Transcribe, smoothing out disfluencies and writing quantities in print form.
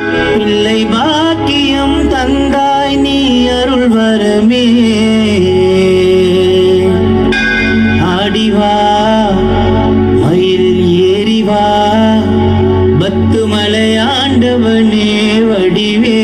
பிள்ளை பாக்கியம் தந்தாய் நீ அருள் வரமே ஆடிவா மயில் ஏறிவா பத்து மலையாண்டவனே வடிவே